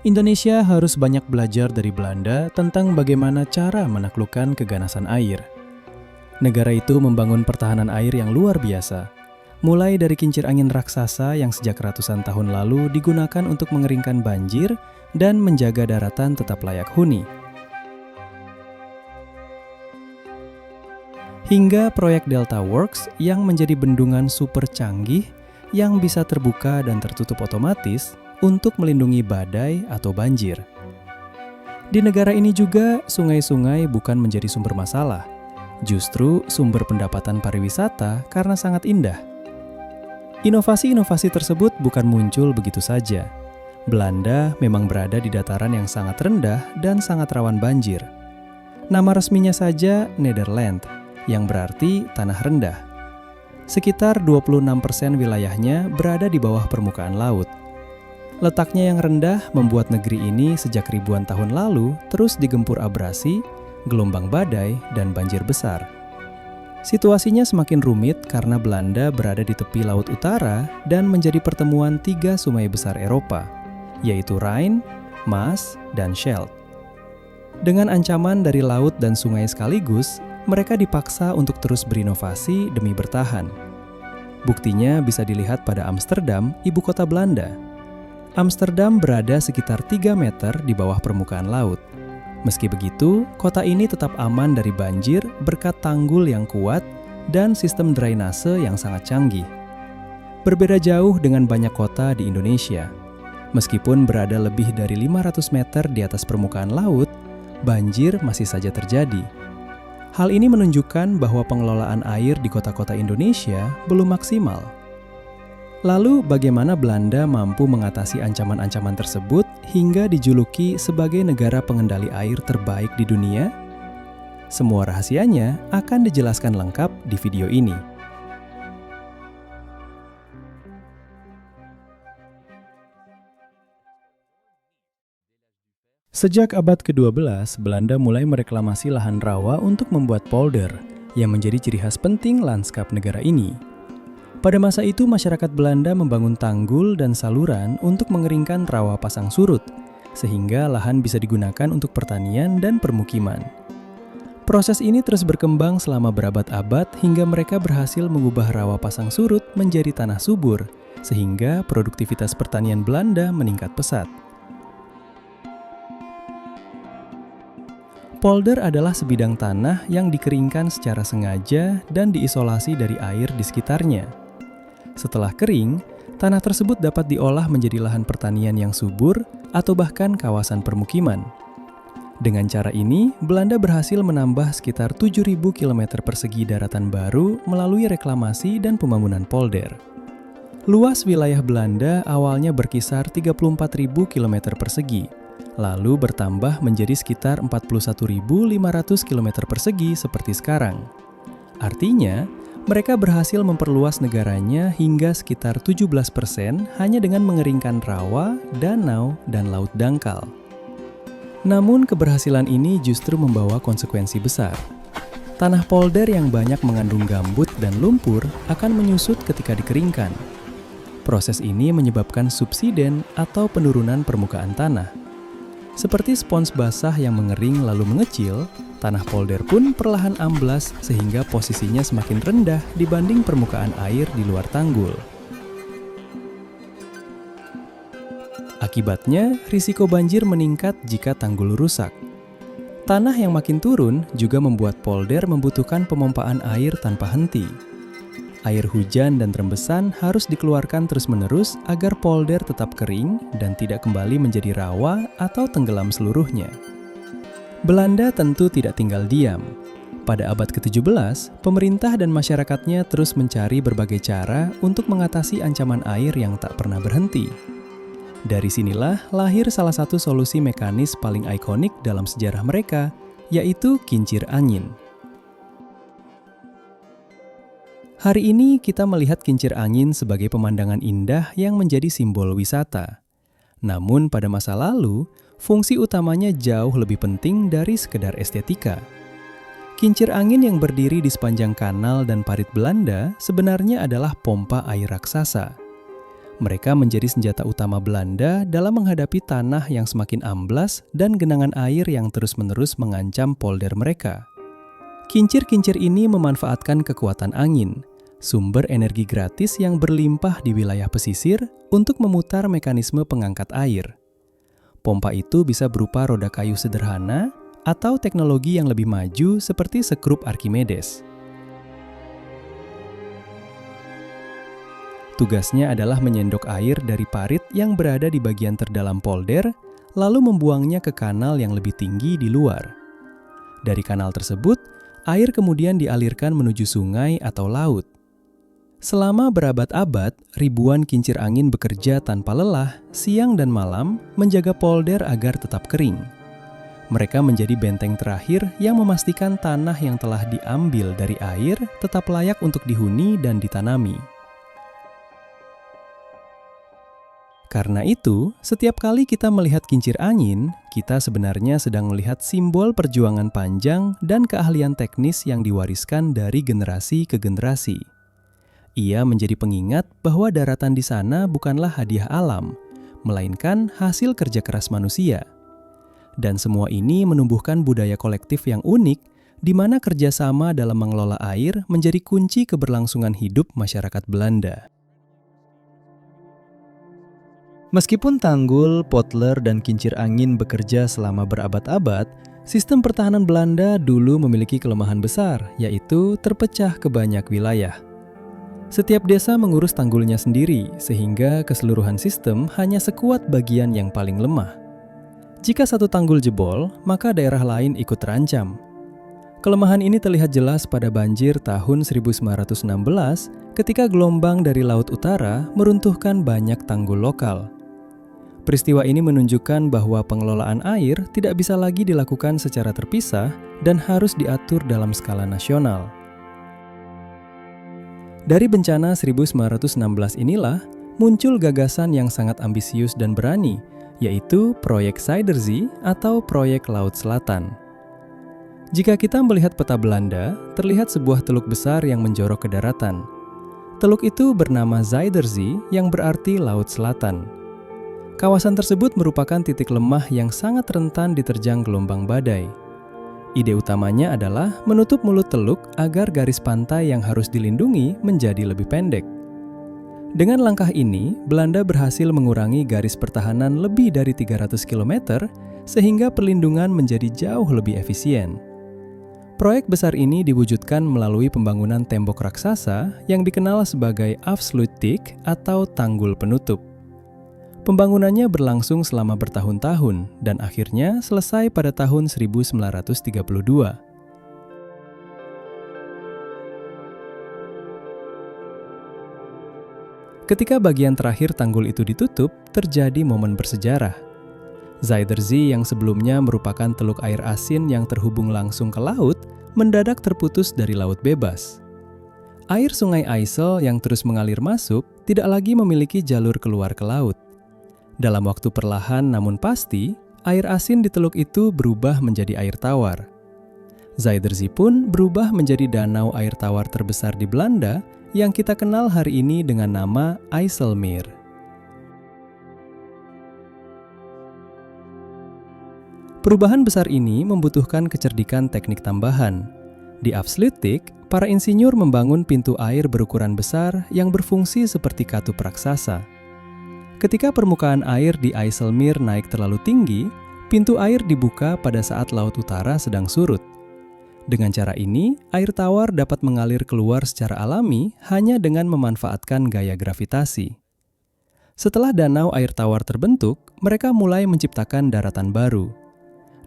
Indonesia harus banyak belajar dari Belanda tentang bagaimana cara menaklukkan keganasan air. Negara itu membangun pertahanan air yang luar biasa, mulai dari kincir angin raksasa yang sejak ratusan tahun lalu digunakan untuk mengeringkan banjir dan menjaga daratan tetap layak huni. Hingga proyek Delta Works yang menjadi bendungan super canggih yang bisa terbuka dan tertutup otomatis untuk melindungi badai atau banjir. Di negara ini juga, sungai-sungai bukan menjadi sumber masalah, justru sumber pendapatan pariwisata karena sangat indah. Inovasi-inovasi tersebut bukan muncul begitu saja. Belanda memang berada di dataran yang sangat rendah dan sangat rawan banjir. Nama resminya saja Nederland, yang berarti tanah rendah. Sekitar 26% wilayahnya berada di bawah permukaan laut. Letaknya yang rendah membuat negeri ini sejak ribuan tahun lalu terus digempur abrasi, gelombang badai, dan banjir besar. Situasinya semakin rumit karena Belanda berada di tepi laut utara dan menjadi pertemuan 3 sungai besar Eropa, yaitu Rhine, Maas, dan Scheldt. Dengan ancaman dari laut dan sungai sekaligus, mereka dipaksa untuk terus berinovasi demi bertahan. Buktinya bisa dilihat pada Amsterdam, ibu kota Belanda. Amsterdam berada sekitar 3 meter di bawah permukaan laut. Meski begitu, kota ini tetap aman dari banjir berkat tanggul yang kuat dan sistem drainase yang sangat canggih. Berbeda jauh dengan banyak kota di Indonesia. Meskipun berada lebih dari 500 meter di atas permukaan laut, banjir masih saja terjadi. Hal ini menunjukkan bahwa pengelolaan air di kota-kota Indonesia belum maksimal. Lalu, bagaimana Belanda mampu mengatasi ancaman-ancaman tersebut hingga dijuluki sebagai negara pengendali air terbaik di dunia? Semua rahasianya akan dijelaskan lengkap di video ini. Sejak abad ke-12, Belanda mulai mereklamasi lahan rawa untuk membuat polder, yang menjadi ciri khas penting lanskap negara ini. Pada masa itu, masyarakat Belanda membangun tanggul dan saluran untuk mengeringkan rawa pasang surut, sehingga lahan bisa digunakan untuk pertanian dan permukiman. Proses ini terus berkembang selama berabad-abad hingga mereka berhasil mengubah rawa pasang surut menjadi tanah subur, sehingga produktivitas pertanian Belanda meningkat pesat. Polder adalah sebidang tanah yang dikeringkan secara sengaja dan diisolasi dari air di sekitarnya. Setelah kering, tanah tersebut dapat diolah menjadi lahan pertanian yang subur atau bahkan kawasan permukiman. Dengan cara ini, Belanda berhasil menambah sekitar 7.000 km persegi daratan baru melalui reklamasi dan pembangunan polder. Luas wilayah Belanda awalnya berkisar 34.000 km persegi, lalu bertambah menjadi sekitar 41.500 km persegi seperti sekarang. Artinya, mereka berhasil memperluas negaranya hingga sekitar 17% hanya dengan mengeringkan rawa, danau, dan laut dangkal. Namun keberhasilan ini justru membawa konsekuensi besar. Tanah polder yang banyak mengandung gambut dan lumpur akan menyusut ketika dikeringkan. Proses ini menyebabkan subsiden atau penurunan permukaan tanah. Seperti spons basah yang mengering lalu mengecil, tanah polder pun perlahan amblas sehingga posisinya semakin rendah dibanding permukaan air di luar tanggul. Akibatnya, risiko banjir meningkat jika tanggul rusak. Tanah yang makin turun juga membuat polder membutuhkan pemompaan air tanpa henti. Air hujan dan rembesan harus dikeluarkan terus-menerus agar polder tetap kering dan tidak kembali menjadi rawa atau tenggelam seluruhnya. Belanda tentu tidak tinggal diam. Pada abad ke-17, pemerintah dan masyarakatnya terus mencari berbagai cara untuk mengatasi ancaman air yang tak pernah berhenti. Dari sinilah lahir salah satu solusi mekanis paling ikonik dalam sejarah mereka, yaitu kincir angin. Hari ini kita melihat kincir angin sebagai pemandangan indah yang menjadi simbol wisata. Namun pada masa lalu, fungsi utamanya jauh lebih penting dari sekedar estetika. Kincir angin yang berdiri di sepanjang kanal dan parit Belanda sebenarnya adalah pompa air raksasa. Mereka menjadi senjata utama Belanda dalam menghadapi tanah yang semakin amblas dan genangan air yang terus-menerus mengancam polder mereka. Kincir-kincir ini memanfaatkan kekuatan angin, sumber energi gratis yang berlimpah di wilayah pesisir untuk memutar mekanisme pengangkat air. Pompa itu bisa berupa roda kayu sederhana atau teknologi yang lebih maju seperti sekrup Archimedes. Tugasnya adalah menyendok air dari parit yang berada di bagian terdalam polder, lalu membuangnya ke kanal yang lebih tinggi di luar. Dari kanal tersebut, air kemudian dialirkan menuju sungai atau laut. Selama berabad-abad, ribuan kincir angin bekerja tanpa lelah, siang dan malam, menjaga polder agar tetap kering. Mereka menjadi benteng terakhir yang memastikan tanah yang telah diambil dari air tetap layak untuk dihuni dan ditanami. Karena itu, setiap kali kita melihat kincir angin, kita sebenarnya sedang melihat simbol perjuangan panjang dan keahlian teknis yang diwariskan dari generasi ke generasi. Ia menjadi pengingat bahwa daratan di sana bukanlah hadiah alam, melainkan hasil kerja keras manusia. Dan semua ini menumbuhkan budaya kolektif yang unik, di mana kerjasama dalam mengelola air menjadi kunci keberlangsungan hidup masyarakat Belanda. Meskipun tanggul, potler, dan kincir angin bekerja selama berabad-abad, sistem pertahanan Belanda dulu memiliki kelemahan besar, yaitu terpecah ke banyak wilayah. Setiap desa mengurus tanggulnya sendiri, sehingga keseluruhan sistem hanya sekuat bagian yang paling lemah. Jika satu tanggul jebol, maka daerah lain ikut terancam. Kelemahan ini terlihat jelas pada banjir tahun 1916 ketika gelombang dari Laut Utara meruntuhkan banyak tanggul lokal. Peristiwa ini menunjukkan bahwa pengelolaan air tidak bisa lagi dilakukan secara terpisah dan harus diatur dalam skala nasional. Dari bencana 1916 inilah muncul gagasan yang sangat ambisius dan berani, yaitu Proyek Zuiderzee atau Proyek Laut Selatan. Jika kita melihat peta Belanda, terlihat sebuah teluk besar yang menjorok ke daratan. Teluk itu bernama Zuiderzee yang berarti Laut Selatan. Kawasan tersebut merupakan titik lemah yang sangat rentan diterjang gelombang badai. Ide utamanya adalah menutup mulut teluk agar garis pantai yang harus dilindungi menjadi lebih pendek. Dengan langkah ini, Belanda berhasil mengurangi garis pertahanan lebih dari 300 km sehingga perlindungan menjadi jauh lebih efisien. Proyek besar ini diwujudkan melalui pembangunan tembok raksasa yang dikenal sebagai Afsluitdijk atau tanggul penutup. Pembangunannya berlangsung selama bertahun-tahun dan akhirnya selesai pada tahun 1932. Ketika bagian terakhir tanggul itu ditutup, terjadi momen bersejarah. Zuiderzee yang sebelumnya merupakan teluk air asin yang terhubung langsung ke laut, mendadak terputus dari laut bebas. Air sungai IJssel yang terus mengalir masuk tidak lagi memiliki jalur keluar ke laut. Dalam waktu perlahan namun pasti, air asin di teluk itu berubah menjadi air tawar. Zuiderzee pun berubah menjadi danau air tawar terbesar di Belanda yang kita kenal hari ini dengan nama IJsselmeer. Perubahan besar ini membutuhkan kecerdikan teknik tambahan. Di Afsluitdijk, para insinyur membangun pintu air berukuran besar yang berfungsi seperti katup raksasa. Ketika permukaan air di IJsselmeer naik terlalu tinggi, pintu air dibuka pada saat Laut Utara sedang surut. Dengan cara ini, air tawar dapat mengalir keluar secara alami hanya dengan memanfaatkan gaya gravitasi. Setelah danau air tawar terbentuk, mereka mulai menciptakan daratan baru.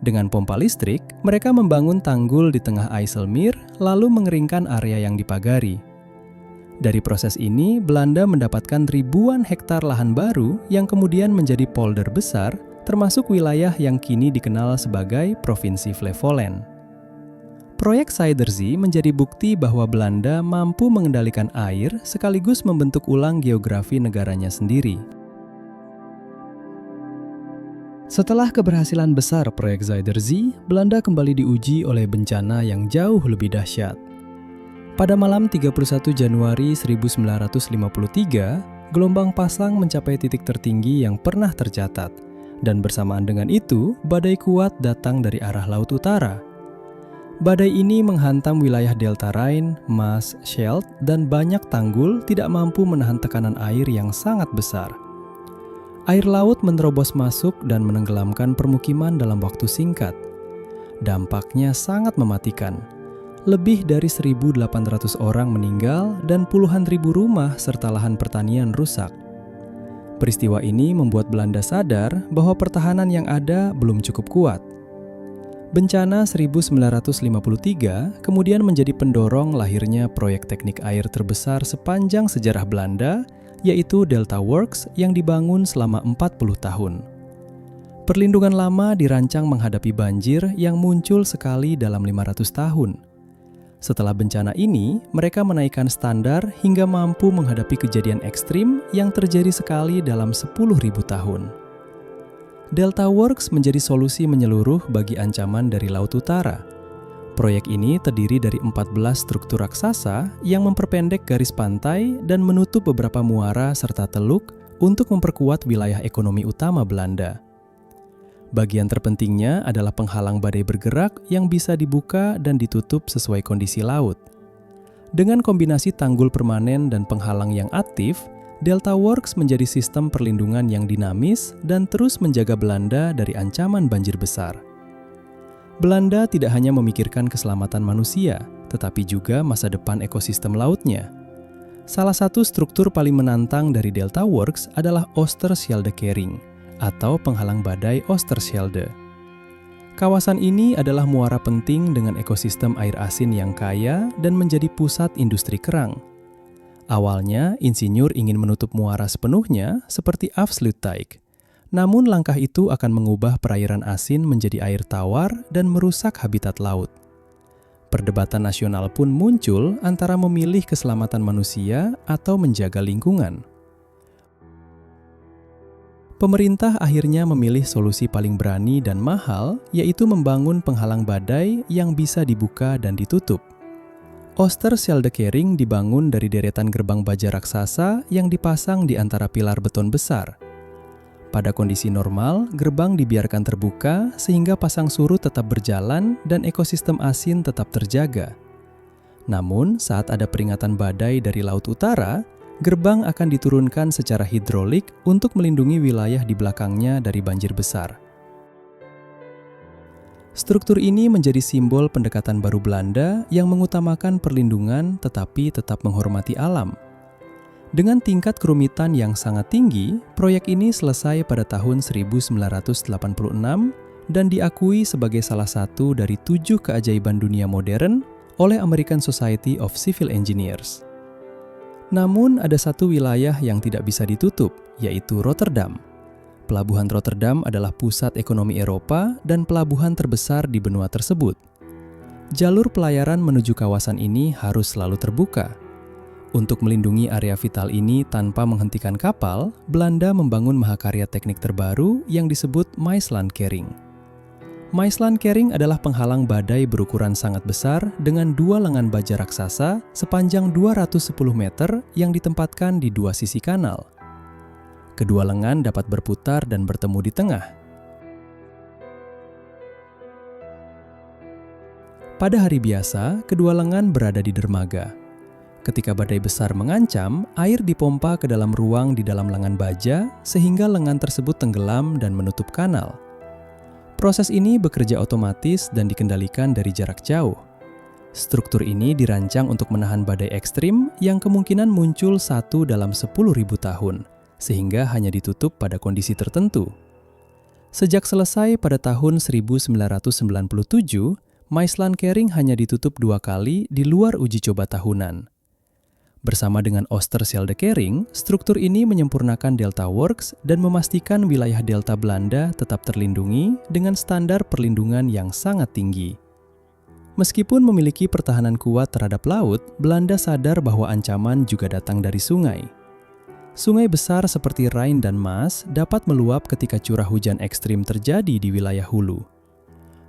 Dengan pompa listrik, mereka membangun tanggul di tengah IJsselmeer lalu mengeringkan area yang dipagari. Dari proses ini, Belanda mendapatkan ribuan hektar lahan baru yang kemudian menjadi polder besar, termasuk wilayah yang kini dikenal sebagai Provinsi Flevoland. Proyek Zuiderzee menjadi bukti bahwa Belanda mampu mengendalikan air sekaligus membentuk ulang geografi negaranya sendiri. Setelah keberhasilan besar proyek Zuiderzee, Belanda kembali diuji oleh bencana yang jauh lebih dahsyat. Pada malam 31 Januari 1953, gelombang pasang mencapai titik tertinggi yang pernah tercatat, dan bersamaan dengan itu, badai kuat datang dari arah laut utara. Badai ini menghantam wilayah delta Rhine, Maas, Scheldt, dan banyak tanggul tidak mampu menahan tekanan air yang sangat besar. Air laut menerobos masuk dan menenggelamkan permukiman dalam waktu singkat. Dampaknya sangat mematikan. Lebih dari 1.800 orang meninggal dan puluhan ribu rumah serta lahan pertanian rusak. Peristiwa ini membuat Belanda sadar bahwa pertahanan yang ada belum cukup kuat. Bencana 1953 kemudian menjadi pendorong lahirnya proyek teknik air terbesar sepanjang sejarah Belanda, yaitu Delta Works yang dibangun selama 40 tahun. Perlindungan lama dirancang menghadapi banjir yang muncul sekali dalam 500 tahun. Setelah bencana ini, mereka menaikkan standar hingga mampu menghadapi kejadian ekstrim yang terjadi sekali dalam 10.000 tahun. Delta Works menjadi solusi menyeluruh bagi ancaman dari Laut Utara. Proyek ini terdiri dari 14 struktur raksasa yang memperpendek garis pantai dan menutup beberapa muara serta teluk untuk memperkuat wilayah ekonomi utama Belanda. Bagian terpentingnya adalah penghalang badai bergerak yang bisa dibuka dan ditutup sesuai kondisi laut. Dengan kombinasi tanggul permanen dan penghalang yang aktif, Delta Works menjadi sistem perlindungan yang dinamis dan terus menjaga Belanda dari ancaman banjir besar. Belanda tidak hanya memikirkan keselamatan manusia, tetapi juga masa depan ekosistem lautnya. Salah satu struktur paling menantang dari Delta Works adalah Oosterschelde-Kering, atau penghalang badai Oosterschelde. Kawasan ini adalah muara penting dengan ekosistem air asin yang kaya dan menjadi pusat industri kerang. Awalnya, insinyur ingin menutup muara sepenuhnya seperti Afsluitdijk. Namun langkah itu akan mengubah perairan asin menjadi air tawar dan merusak habitat laut. Perdebatan nasional pun muncul antara memilih keselamatan manusia atau menjaga lingkungan. Pemerintah akhirnya memilih solusi paling berani dan mahal, yaitu membangun penghalang badai yang bisa dibuka dan ditutup. Oosterschelde-Kering dibangun dari deretan gerbang baja raksasa yang dipasang di antara pilar beton besar. Pada kondisi normal, gerbang dibiarkan terbuka sehingga pasang surut tetap berjalan dan ekosistem asin tetap terjaga. Namun, saat ada peringatan badai dari Laut Utara, gerbang akan diturunkan secara hidrolik untuk melindungi wilayah di belakangnya dari banjir besar. Struktur ini menjadi simbol pendekatan baru Belanda yang mengutamakan perlindungan tetapi tetap menghormati alam. Dengan tingkat kerumitan yang sangat tinggi, proyek ini selesai pada tahun 1986 dan diakui sebagai salah satu dari 7 keajaiban dunia modern oleh American Society of Civil Engineers. Namun ada satu wilayah yang tidak bisa ditutup, yaitu Rotterdam. Pelabuhan Rotterdam adalah pusat ekonomi Eropa dan pelabuhan terbesar di benua tersebut. Jalur pelayaran menuju kawasan ini harus selalu terbuka. Untuk melindungi area vital ini tanpa menghentikan kapal, Belanda membangun mahakarya teknik terbaru yang disebut Maeslantkering. Maeslantkering adalah penghalang badai berukuran sangat besar dengan 2 lengan baja raksasa sepanjang 210 meter yang ditempatkan di 2 sisi kanal. Kedua lengan dapat berputar dan bertemu di tengah. Pada hari biasa, kedua lengan berada di dermaga. Ketika badai besar mengancam, air dipompa ke dalam ruang di dalam lengan baja sehingga lengan tersebut tenggelam dan menutup kanal. Proses ini bekerja otomatis dan dikendalikan dari jarak jauh. Struktur ini dirancang untuk menahan badai ekstrim yang kemungkinan muncul 1 dalam 10.000 tahun, sehingga hanya ditutup pada kondisi tertentu. Sejak selesai pada tahun 1997, Maeslantkering hanya ditutup 2 kali di luar uji coba tahunan. Bersama dengan Oosterschelde-Kering, struktur ini menyempurnakan Delta Works dan memastikan wilayah delta Belanda tetap terlindungi dengan standar perlindungan yang sangat tinggi. Meskipun memiliki pertahanan kuat terhadap laut, Belanda sadar bahwa ancaman juga datang dari sungai. Sungai besar seperti Rhine dan Maas dapat meluap ketika curah hujan ekstrim terjadi di wilayah hulu.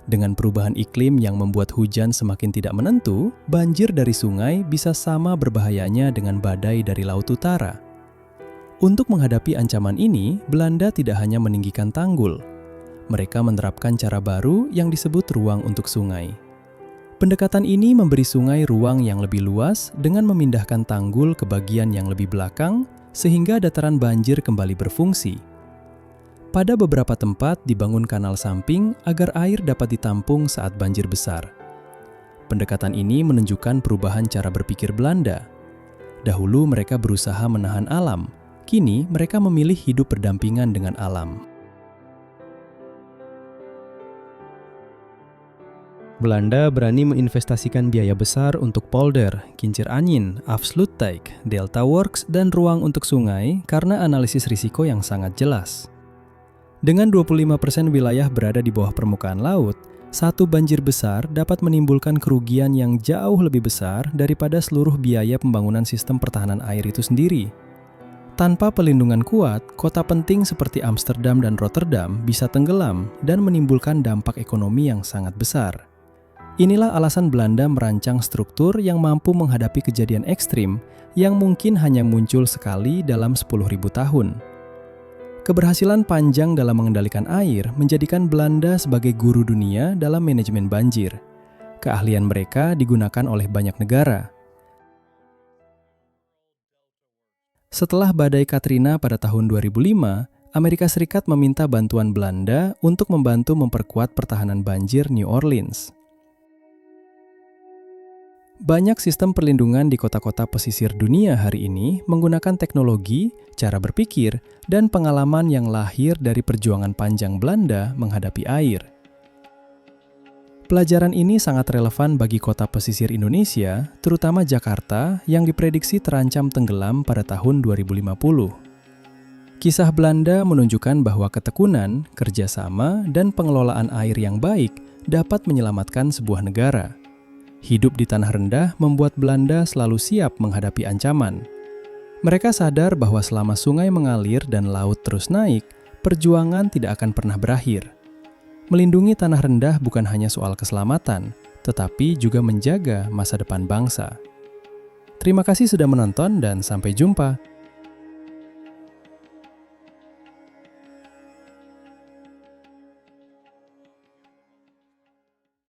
Dengan perubahan iklim yang membuat hujan semakin tidak menentu, banjir dari sungai bisa sama berbahayanya dengan badai dari Laut Utara. Untuk menghadapi ancaman ini, Belanda tidak hanya meninggikan tanggul. Mereka menerapkan cara baru yang disebut ruang untuk sungai. Pendekatan ini memberi sungai ruang yang lebih luas dengan memindahkan tanggul ke bagian yang lebih belakang sehingga dataran banjir kembali berfungsi. Pada beberapa tempat dibangun kanal samping agar air dapat ditampung saat banjir besar. Pendekatan ini menunjukkan perubahan cara berpikir Belanda. Dahulu mereka berusaha menahan alam, kini mereka memilih hidup berdampingan dengan alam. Belanda berani menginvestasikan biaya besar untuk polder, kincir angin, afsluitdijk, delta works, dan ruang untuk sungai karena analisis risiko yang sangat jelas. Dengan 25% wilayah berada di bawah permukaan laut, satu banjir besar dapat menimbulkan kerugian yang jauh lebih besar daripada seluruh biaya pembangunan sistem pertahanan air itu sendiri. Tanpa pelindungan kuat, kota penting seperti Amsterdam dan Rotterdam bisa tenggelam dan menimbulkan dampak ekonomi yang sangat besar. Inilah alasan Belanda merancang struktur yang mampu menghadapi kejadian ekstrim yang mungkin hanya muncul sekali dalam 10.000 tahun. Keberhasilan panjang dalam mengendalikan air menjadikan Belanda sebagai guru dunia dalam manajemen banjir. Keahlian mereka digunakan oleh banyak negara. Setelah badai Katrina pada tahun 2005, Amerika Serikat meminta bantuan Belanda untuk membantu memperkuat pertahanan banjir New Orleans. Banyak sistem perlindungan di kota-kota pesisir dunia hari ini menggunakan teknologi, cara berpikir, dan pengalaman yang lahir dari perjuangan panjang Belanda menghadapi air. Pelajaran ini sangat relevan bagi kota pesisir Indonesia, terutama Jakarta yang diprediksi terancam tenggelam pada tahun 2050. Kisah Belanda menunjukkan bahwa ketekunan, kerjasama, dan pengelolaan air yang baik dapat menyelamatkan sebuah negara. Hidup di tanah rendah membuat Belanda selalu siap menghadapi ancaman. Mereka sadar bahwa selama sungai mengalir dan laut terus naik, perjuangan tidak akan pernah berakhir. Melindungi tanah rendah bukan hanya soal keselamatan, tetapi juga menjaga masa depan bangsa. Terima kasih sudah menonton dan sampai jumpa.